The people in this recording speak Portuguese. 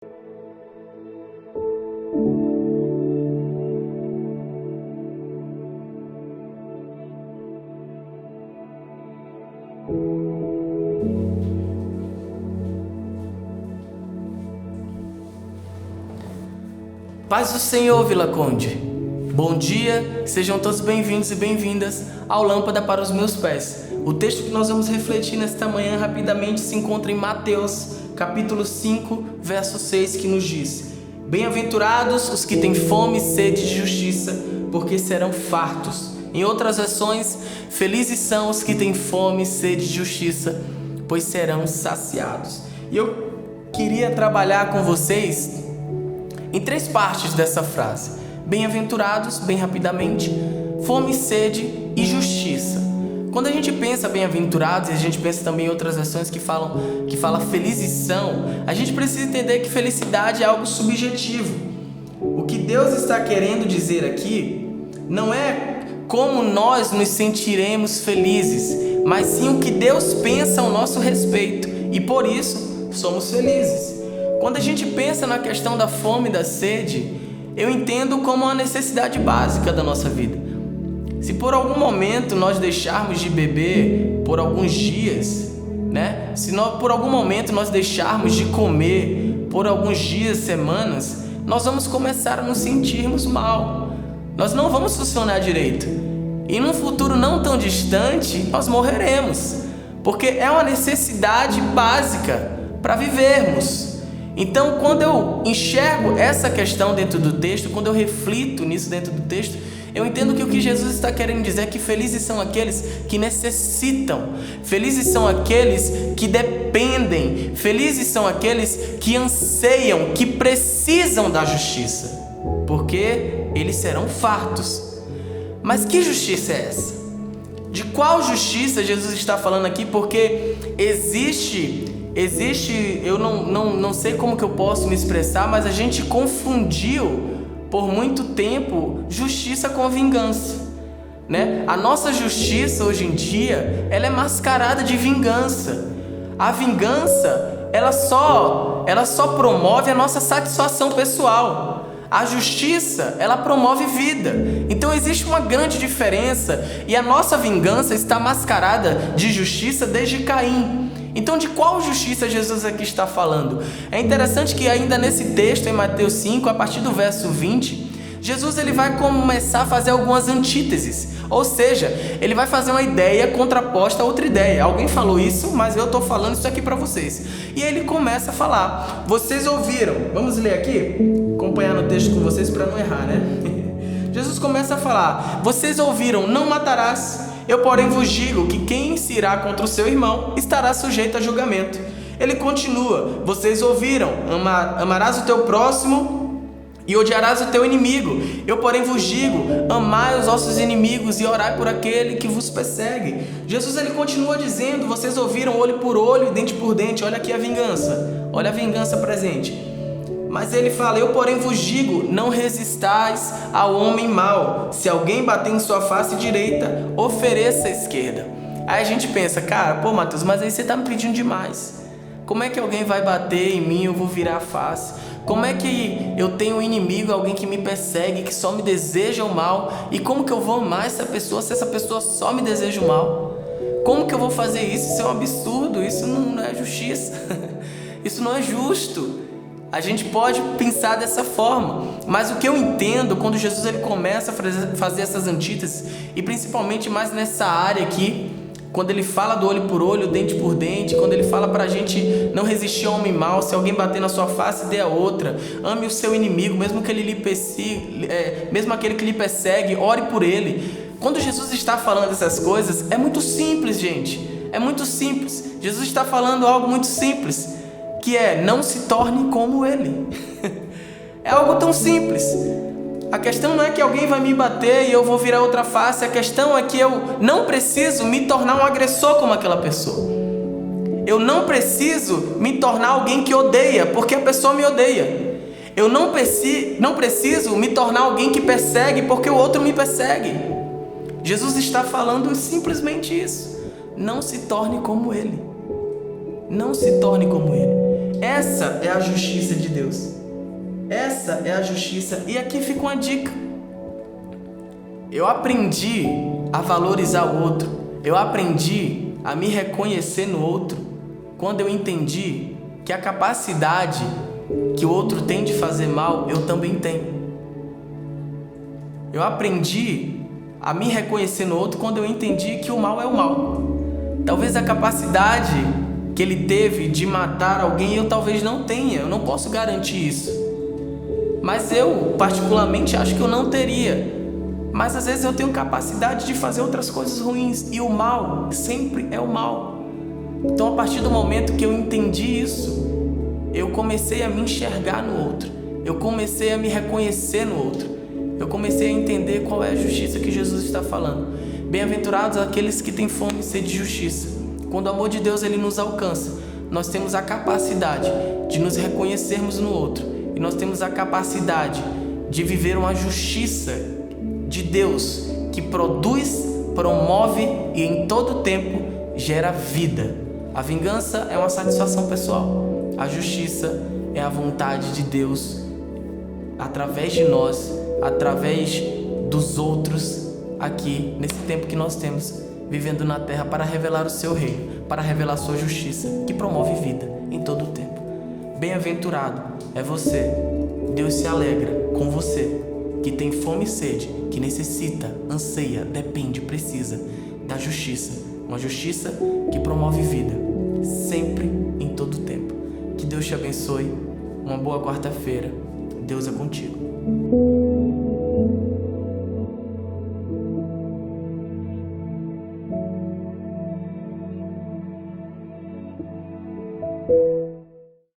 Paz do Senhor, Vila Conde. Bom dia, sejam todos bem-vindos e bem-vindas ao Lâmpada para os Meus Pés. O texto que nós vamos refletir nesta manhã rapidamente se encontra em Mateus, capítulo 5, verso 6, que nos diz: Bem-aventurados os que têm fome e sede de justiça, porque serão fartos. Em outras versões, felizes são os que têm fome e sede de justiça, pois serão saciados. E eu queria trabalhar com vocês em 3 partes dessa frase: bem-aventurados, bem rapidamente, fome, sede e justiça. Quando a gente pensa bem-aventurados, e a gente pensa também em outras versões que fala felizes são, a gente precisa entender que felicidade é algo subjetivo. O que Deus está querendo dizer aqui não é como nós nos sentiremos felizes, mas sim o que Deus pensa ao nosso respeito, e por isso somos felizes. Quando a gente pensa na questão da fome e da sede, eu entendo como uma necessidade básica da nossa vida. Se por algum momento nós deixarmos de beber por alguns dias, Se por algum momento nós deixarmos de comer por alguns dias, semanas, nós vamos começar a nos sentirmos mal. Nós não vamos funcionar direito. E num futuro não tão distante, nós morreremos. Porque é uma necessidade básica para vivermos. Então, quando eu enxergo essa questão dentro do texto, quando eu reflito nisso dentro do texto, eu entendo que o que Jesus está querendo dizer é que felizes são aqueles que necessitam, felizes são aqueles que dependem, felizes são aqueles que anseiam, que precisam da justiça, porque eles serão fartos. Mas que justiça é essa? De qual justiça Jesus está falando aqui? Porque existe, eu não sei como que eu posso me expressar, mas a gente confundiu por muito tempo justiça com vingança, A nossa justiça hoje em dia, ela é mascarada de vingança. A vingança, ela só promove a nossa satisfação pessoal. A justiça, ela promove vida. Então existe uma grande diferença, e a nossa vingança está mascarada de justiça desde Caim. Então, de qual justiça Jesus aqui está falando? É interessante que ainda nesse texto, em Mateus 5, a partir do verso 20, Jesus ele vai começar a fazer algumas antíteses. Ou seja, ele vai fazer uma ideia contraposta a outra ideia. Alguém falou isso, mas eu estou falando isso aqui para vocês. E ele começa a falar: vocês ouviram? Vamos ler aqui? Acompanhar no texto com vocês para não errar, Jesus começa a falar: vocês ouviram, não matarás. Eu, porém, vos digo que quem se irá contra o seu irmão estará sujeito a julgamento. Ele continua: vocês ouviram, amarás o teu próximo e odiarás o teu inimigo. Eu, porém, vos digo, amai os vossos inimigos e orai por aquele que vos persegue. Jesus ele continua dizendo: vocês ouviram olho por olho e dente por dente. Olha aqui a vingança, olha a vingança presente. Mas ele fala: eu, porém, vos digo, não resistais ao homem mau. Se alguém bater em sua face direita, ofereça a esquerda. Aí a gente pensa: cara, Mateus, mas aí você está me pedindo demais. Como é que alguém vai bater em mim e eu vou virar a face? Como é que eu tenho um inimigo, alguém que me persegue, que só me deseja o mal? E como que eu vou amar essa pessoa se essa pessoa só me deseja o mal? Como que eu vou fazer isso? Isso é um absurdo, isso não é justiça. Isso não é justo. A gente pode pensar dessa forma, mas o que eu entendo quando Jesus ele começa a fazer essas antíteses, e principalmente mais nessa área aqui, quando ele fala do olho por olho, dente por dente, quando ele fala para a gente não resistir ao homem mau, se alguém bater na sua face, dê a outra, ame o seu inimigo, mesmo que ele lhe persiga, mesmo aquele que lhe persegue, ore por ele. Quando Jesus está falando dessas coisas, é muito simples, gente, é muito simples. Jesus está falando algo muito simples, que é: não se torne como ele. É algo tão simples. A questão não é que alguém vai me bater e eu vou virar outra face. A questão é que eu não preciso me tornar um agressor como aquela pessoa. Eu não preciso me tornar alguém que odeia, porque a pessoa me odeia. Eu não preciso me tornar alguém que persegue, porque o outro me persegue. Jesus está falando simplesmente isso: não se torne como ele. Não se torne como ele. Essa é a justiça de Deus. Essa é a justiça. E aqui fica uma dica. Eu aprendi a valorizar o outro. Eu aprendi a me reconhecer no outro quando eu entendi que a capacidade que o outro tem de fazer mal, eu também tenho. Eu aprendi a me reconhecer no outro quando eu entendi que o mal é o mal. Talvez a capacidade que ele teve de matar alguém eu talvez não tenha. Eu não posso garantir isso. Mas eu, particularmente, acho que eu não teria. Mas às vezes eu tenho capacidade de fazer outras coisas ruins. E o mal sempre é o mal. Então, a partir do momento que eu entendi isso, eu comecei a me enxergar no outro. Eu comecei a me reconhecer no outro. Eu comecei a entender qual é a justiça que Jesus está falando. Bem-aventurados aqueles que têm fome e sede de justiça. Quando o amor de Deus ele nos alcança, nós temos a capacidade de nos reconhecermos no outro. E nós temos a capacidade de viver uma justiça de Deus que produz, promove e em todo tempo gera vida. A vingança é uma satisfação pessoal. A justiça é a vontade de Deus através de nós, através dos outros aqui nesse tempo que nós temos vivendo na terra para revelar o seu reino, para revelar a sua justiça que promove vida em todo o tempo. Bem-aventurado é você. Deus se alegra com você que tem fome e sede, que necessita, anseia, depende, precisa da justiça. Uma justiça que promove vida, sempre, em todo o tempo. Que Deus te abençoe. Uma boa quarta-feira. Deus é contigo.